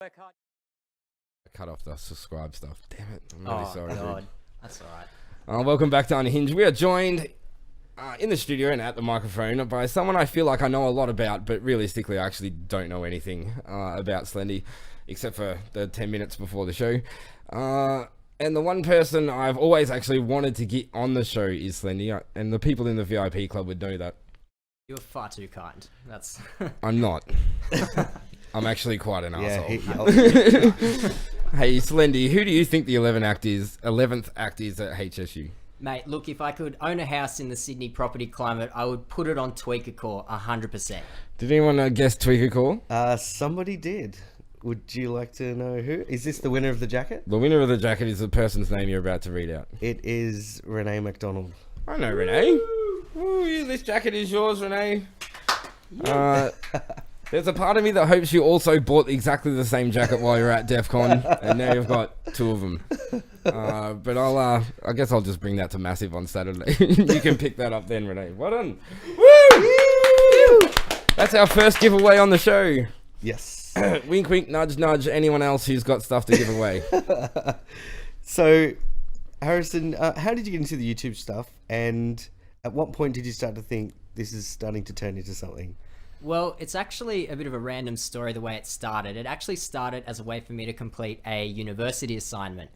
I cut off the subscribe stuff. Damn it. I'm really sorry, God. dude. That's all right. Welcome back to Unhinged. We are joined in the studio and at the microphone by someone I feel like I know a lot about, but realistically I actually don't know anything about Slendy, except for the 10 minutes before the show. And the one person I've always actually wanted to get on the show is Slendy, and the people in the VIP club would know that. You're far too kind. That's. I'm not. I'm actually quite an asshole. Hey, Slendy, who do you think the 11th act is at HSU? Mate, look, if I could own a house in the Sydney property climate, I would put it on Tweakercore 100%. Did anyone guess Tweakercore? Somebody did. Would you like to know who? Is this the winner of the jacket? The winner of the jacket is the person's name you're about to read out. It is Renee McDonald. I know Renee. Woo, this jacket is yours, Renee. There's a part of me that hopes you also bought exactly the same jacket while you're at DEF CON, and now you've got two of them. But I guess I'll just bring that to Massive on Saturday. You can pick that up then, Renee. Well done. Woo! That's our first giveaway on the show. Yes. Wink, wink, nudge, nudge. Anyone else who's got stuff to give away? So, Harrison, how did you get into the YouTube stuff? And at what point did you start to think this is starting to turn into something? Well, it's actually a bit of a random story the way it started. It actually started as a way for me to complete a university assignment.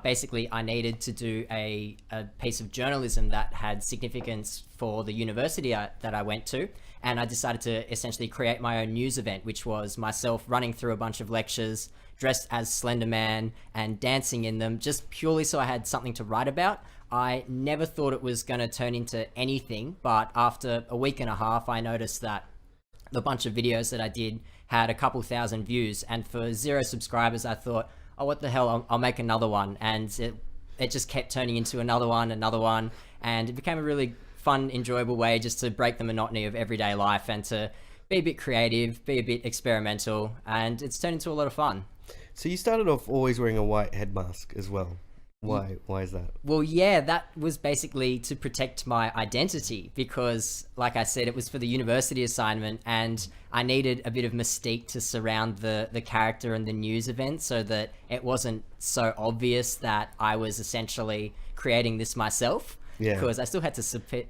Basically, I needed to do a piece of journalism that had significance for the university that I went to. And I decided to essentially create my own news event, which was myself running through a bunch of lectures, dressed as Slender Man and dancing in them, just purely so I had something to write about. I never thought it was going to turn into anything, but after a week and a half, I noticed that the bunch of videos that I did had a couple thousand views, and for 0 subscribers, I thought, oh, what the hell, I'll make another one. And it just kept turning into another one, and it became a really fun, enjoyable way just to break the monotony of everyday life and to be a bit creative, be a bit experimental, and it's turned into a lot of fun. So you started off always wearing a white head mask as well. Why is that? Well, yeah, that was basically to protect my identity because, like I said, it was for the university assignment and I needed a bit of mystique to surround the character and the news event so that it wasn't so obvious that I was essentially creating this myself. Yeah. Because I still had to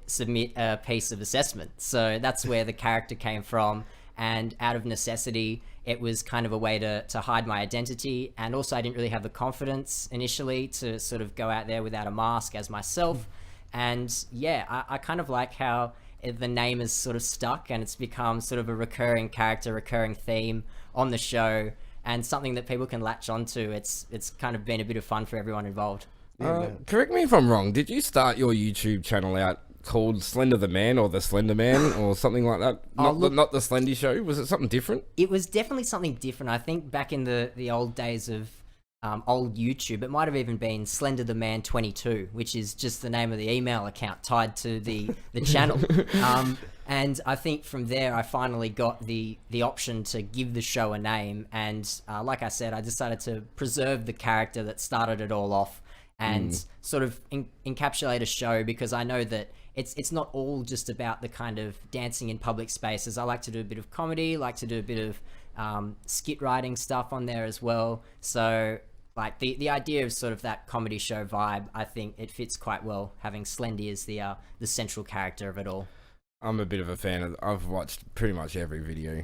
submit a piece of assessment. So that's where the character came from. And out of necessity, it was kind of a way to hide my identity. And also I didn't really have the confidence initially to sort of go out there without a mask as myself. And yeah, I kind of like how the name is sort of stuck and it's become sort of a recurring character, recurring theme on the show and something that people can latch onto. It's kind of been a bit of fun for everyone involved. Correct me if I'm wrong. Did you start your YouTube channel out called Slender the Man or the Slender Man or something like that? Not the Slendy Show. Was it something different? It was definitely something different. I think back in the old days of old YouTube, it might have even been Slender the Man 22, which is just the name of the email account tied to the channel. And I think from there, I finally got the option to give the show a name. And like I said, I decided to preserve the character that started it all off and sort of encapsulate a show because I know that it's not all just about the kind of dancing in public spaces. I like to do a bit of comedy, like to do a bit of skit writing stuff on there as well. So like the idea of sort of that comedy show vibe, I think it fits quite well having Slendy as the central character of it all. I'm a bit of a fan. I've watched pretty much every video.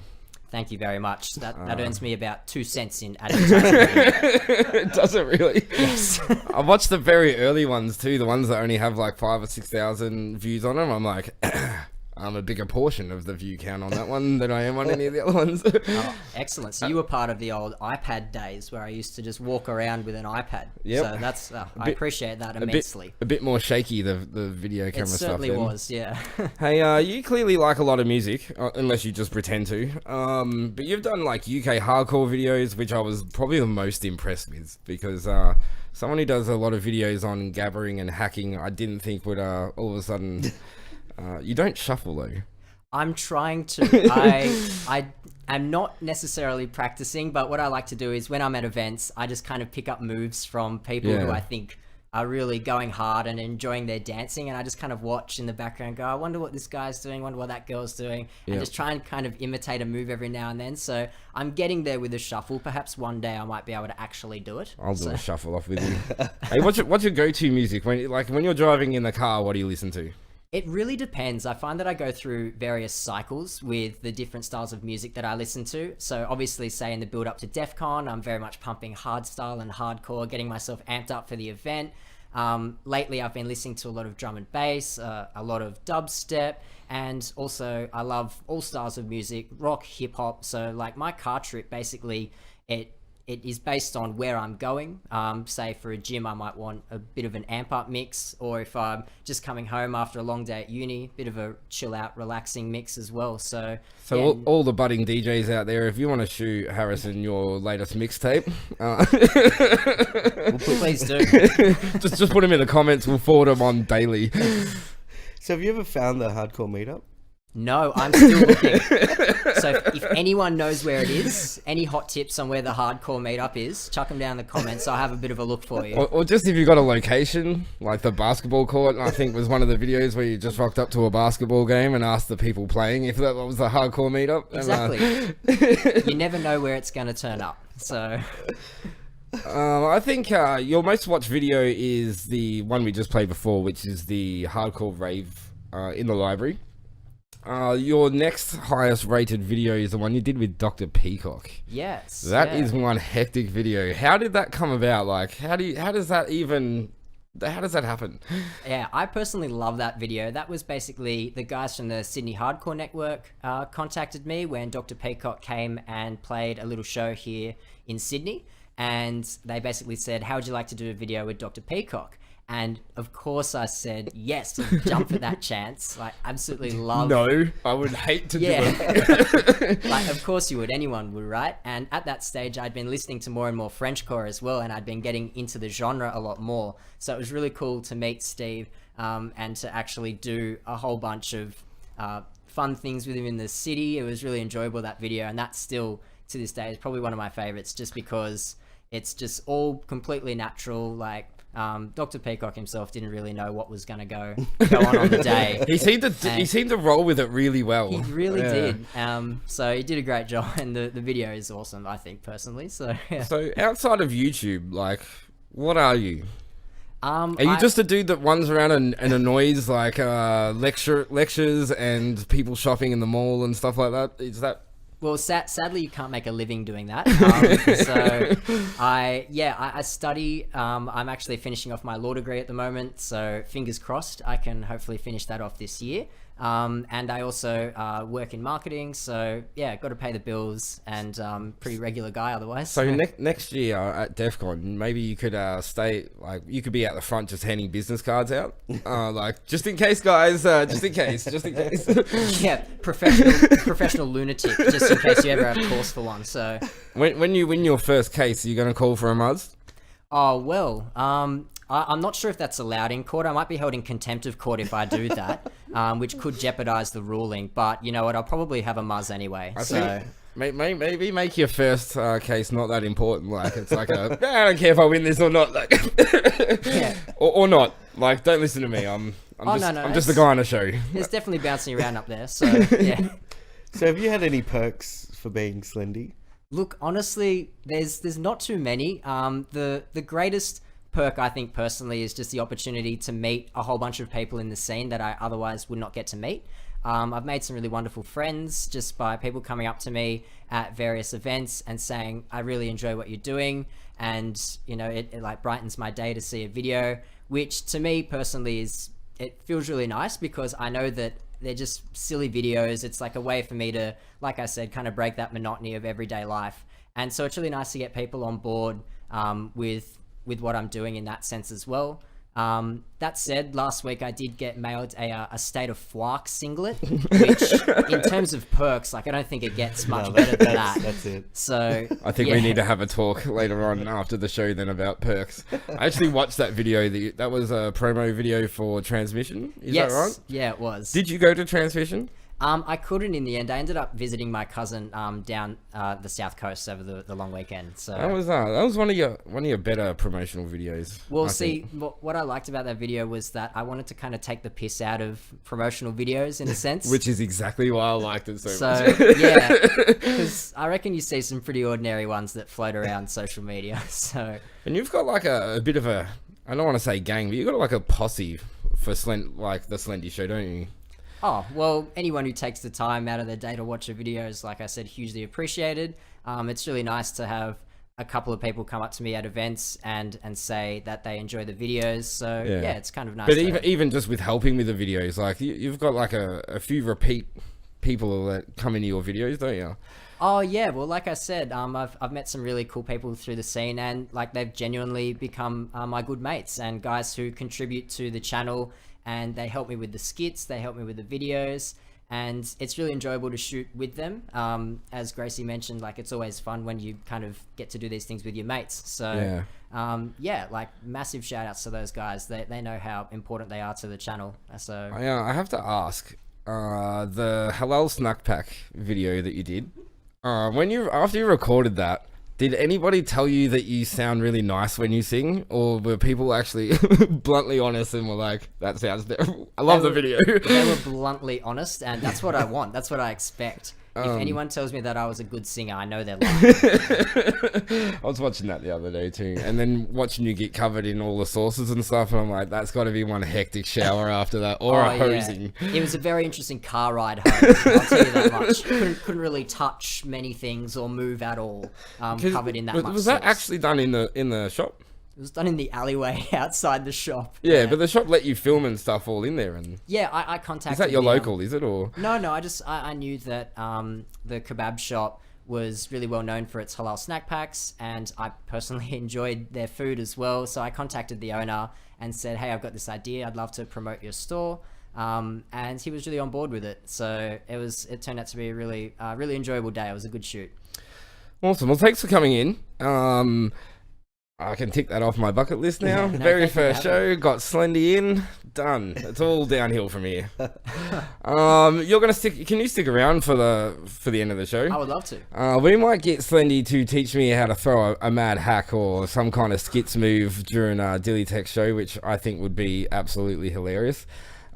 Thank you very much. That earns me about 2 cents in advertising. Does it really? Yes. I watched the very early ones too, the ones that only have like 5,000 or 6,000 views on them. I'm like, I'm a bigger portion of the view count on that one than I am on any of the other ones. Oh, excellent. So you were part of the old iPad days where I used to just walk around with an iPad. Yep. So that's, I appreciate that immensely. A bit more shaky, the video camera stuff. It certainly was, yeah. Hey, you clearly like a lot of music, unless you just pretend to. But you've done like UK hardcore videos, which I was probably the most impressed with because someone who does a lot of videos on gabbering and hacking, I didn't think would all of a sudden... you don't shuffle though. I'm trying to. I'm not necessarily practicing, but what I like to do is when I'm at events, I just kind of pick up moves from people who I think are really going hard and enjoying their dancing, and I just kind of watch in the background, go, I wonder what this guy's doing, wonder what that girl's doing, and just try and kind of imitate a move every now and then. So I'm getting there with the shuffle. Perhaps one day I might be able to actually do it. I'll do a shuffle off with you. Hey, what's your go-to music when you're driving in the car? What do you listen to? It really depends. I find that I go through various cycles with the different styles of music that I listen to. So obviously, say in the build up to DEF CON, I'm very much pumping hardstyle and hardcore, getting myself amped up for the event. Lately, I've been listening to a lot of drum and bass, a lot of dubstep, and also I love all styles of music, rock, hip hop. So like my car trip, basically, it is based on where I'm going. Say for a gym, I might want a bit of an amp up mix, or if I'm just coming home after a long day at uni, bit of a chill out, relaxing mix as well. So yeah. all the budding DJs out there, if you want to shoot Harrison your latest mixtape, please do. just put him in the comments. We'll forward him on daily. So have you ever found the hardcore meetup? No, I'm still looking. So if anyone knows where it is, any hot tips on where the hardcore meetup is, chuck them down in the comments. I'll have a bit of a look for you. Or just if you've got a location, like the basketball court, I think was one of the videos where you just rocked up to a basketball game and asked the people playing if that was the hardcore meetup. Exactly. You never know where it's going to turn up. So I think your most watched video is the one we just played before, which is the hardcore rave in the library. Your next highest rated video is the one you did with Dr. Peacock. Yes. That is one hectic video. How did that come about? Like, how does that happen? Yeah, I personally love that video. That was basically the guys from the Sydney Hardcore Network contacted me when Dr. Peacock came and played a little show here in Sydney. And they basically said, how would you like to do a video with Dr. Peacock? And of course I said yes, jump at that chance. Like, absolutely love. No, I would hate to do it. Like, of course you would. Anyone would, right? And at that stage, I'd been listening to more and more Frenchcore as well, and I'd been getting into the genre a lot more. So it was really cool to meet Steve and to actually do a whole bunch of fun things with him in the city. It was really enjoyable, that video, and that's still, to this day, is probably one of my favorites, just because it's just all completely natural. Like, Dr. Peacock himself didn't really know what was going to go on the day. He seemed to roll with it really well. He really did. So he did a great job, and the video is awesome, I think, personally. So yeah. So outside of YouTube, like, what are you? Are you just a dude that runs around and annoys like lectures and people shopping in the mall and stuff like that? Is that? Well, sadly, you can't make a living doing that. I study. I'm actually finishing off my law degree at the moment, so fingers crossed I can hopefully finish that off this year. And I also work in marketing, so yeah, got to pay the bills, and pretty regular guy otherwise. So next year at DEF CON, maybe you could stay, like, you could be at the front just handing business cards out, like, just in case, guys, just in case. Yeah, professional lunatic, just in case you ever have cause for one. So when you win your first case, are you going to call for a Muzz? Oh, well, I'm not sure if that's allowed in court. I might be held in contempt of court if I do that, which could jeopardize the ruling. But you know what? I'll probably have a Muzz anyway. Maybe make your first case not that important. Like, it's like I don't care if I win this or not. Like, yeah. or not. Like, don't listen to me. I'm just the guy on the show. It's definitely bouncing around up there. So yeah. So have you had any perks for being Slendy? Look, honestly, there's not too many. The greatest perk, I think, personally, is just the opportunity to meet a whole bunch of people in the scene that I otherwise would not get to meet. I've made some really wonderful friends just by people coming up to me at various events and saying, I really enjoy what you're doing. And, you know, it like brightens my day to see a video, which to me personally it feels really nice, because I know that they're just silly videos. It's like a way for me to, like I said, kind of break that monotony of everyday life. And so it's really nice to get people on board with what I'm doing in that sense as well. That said, last week I did get mailed a State of Flark singlet, which in terms of perks, like, I don't think it gets much better than that. That's it. So I think we need to have a talk later on after the show then about perks. I actually watched that video. That was a promo video for Transmission. Is that right? Yeah, it was. Did you go to Transmission? I couldn't in the end. I ended up visiting my cousin down the south coast over the long weekend. So That was one of your better promotional videos. well, I see, think. what I liked about that video was that I wanted to kind of take the piss out of promotional videos in a sense. Which is exactly why I liked it so So much. yeah, because I reckon you see some pretty ordinary ones that float around social media. So And you've got like a bit of a, I don't want to say gang, but you've got like a posse for like the Slendy Show, don't you? oh well, anyone who takes the time out of their day to watch a video is, like I said, hugely appreciated. It's really nice to have a couple of people come up to me at events and say that they enjoy the videos. So yeah, it's kind of nice. But to- even just with helping with the videos, like you've got like a few repeat people that come into your videos, don't you? Oh yeah, well, like I said, I've met some really cool people through the scene, and like they've genuinely become my good mates and guys who contribute to the channel, and they help me with the skits, they help me with the videos, and it's really enjoyable to shoot with them. As Gracie mentioned, like it's always fun when you kind of get to do these things with your mates. So yeah, like massive shout outs to those guys. They know how important they are to the channel. So I have to ask, the halal snack pack video that you did, after you recorded that, did anybody tell you that you sound really nice when you sing, or were people actually bluntly honest and were like, that sounds terrible? I love the video. They were bluntly honest, and that's what I want. That's what I expect. If anyone tells me that I was a good singer, I know they're lying. I was watching that the other day too, and then watching you get covered in all the sauces and stuff, and I'm like, that's got to be one hectic shower after that, or a hosing. Yeah. It was a very interesting car ride home, I'll tell you that much. Couldn't really touch many things or move at all, covered in that much Was that sauce. actually done in the shop? It was done in the alleyway outside the shop. Yeah, but the shop let you film and stuff all in there, and Yeah, I contacted... is that your the, local? Is it or? No, I knew that the kebab shop was really well known for its halal snack packs, and I personally enjoyed their food as well. So I contacted the owner and said, hey, I've got this idea. I'd love to promote your store. And he was really on board with it. So it turned out to be a really enjoyable day. It was a good shoot. Awesome. Well, thanks for coming in. I can tick that off my bucket list now. No, Very thank you for first show, got Slendy in, done. It's all downhill from here. You're gonna stick. Can you stick around for the end of the show? I would love to. We might get Slendy to teach me how to throw a mad hack or some kind of skits move during Dilly Tech show, which I think would be absolutely hilarious.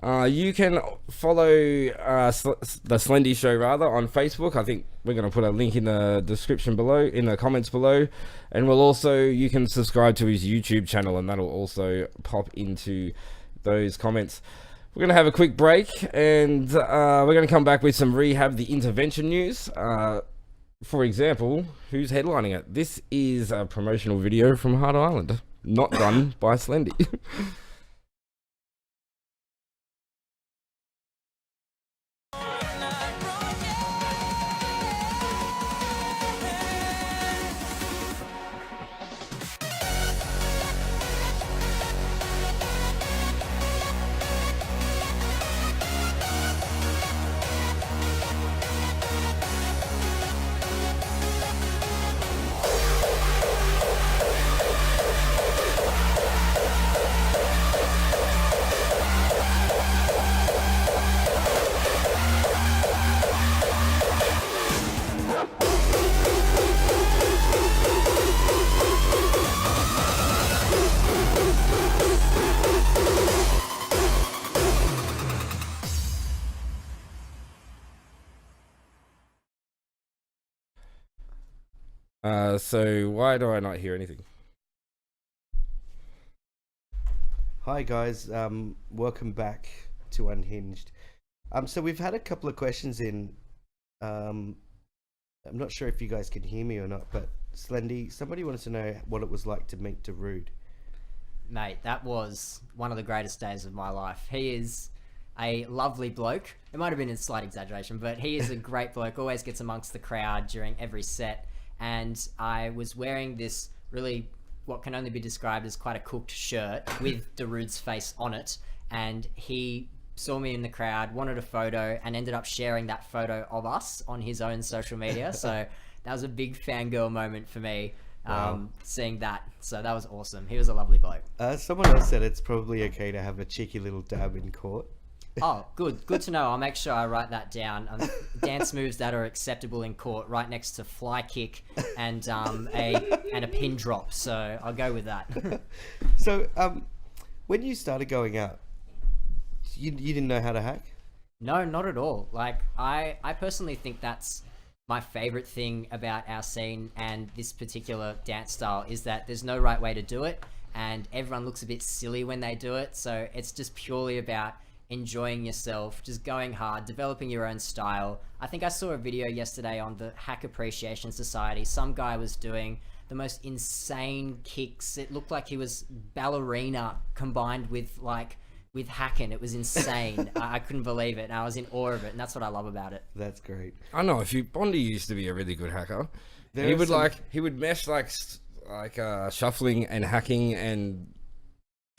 You can follow the Slendy Show rather on Facebook. I think we're going to put a link in the description below, in the comments below, and you can subscribe to his YouTube channel, and that'll also pop into those comments. We're going to have a quick break, and we're going to come back with some Rehab the Intervention news. For example, who's headlining it? This is a promotional video from Heart Island, not done by Slendy. So why do I not hear anything? Hi guys, welcome back to Unhinged. So we've had a couple of questions in. I'm not sure if you guys can hear me or not, but Slendy, somebody wanted to know what it was like to meet Darude. Mate, that was one of the greatest days of my life. He is a lovely bloke. It might have been a slight exaggeration, but he is a great bloke, always gets amongst the crowd during every set. And I was wearing this really, what can only be described as quite a cooked shirt with Darude's face on it. And he saw me in the crowd, wanted a photo, and ended up sharing that photo of us on his own social media. So that was a big fangirl moment for me, seeing that. So that was awesome. He was a lovely bloke. Someone else said it's probably okay to have a cheeky little dab in court. Oh, good to know. I'll make sure I write that down. Dance moves that are acceptable in court, right next to fly kick and a pin drop. So I'll go with that. So, when you started going out, you didn't know how to hack? No, not at all. Like I personally think that's my favorite thing about our scene and this particular dance style is that there's no right way to do it, and everyone looks a bit silly when they do it. So it's just purely about enjoying yourself, just going hard, developing your own style. I think I saw a video yesterday on the Hack Appreciation Society. Some guy was doing the most insane kicks. It looked like he was ballerina combined with hacking. It was insane. I couldn't believe it, and I was in awe of it, and that's what I love about it. That's great. I know Bondi used to be a really good hacker. There He are would some- he would mesh shuffling and hacking and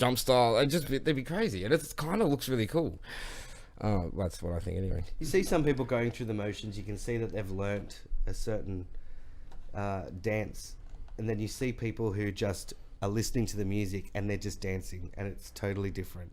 jump style. They'd be crazy, and it kind of looks really cool. That's what I think anyway. You see some people going through the motions. You can see that they've learnt a certain dance, and then you see people who just are listening to the music and they're just dancing, and it's totally different.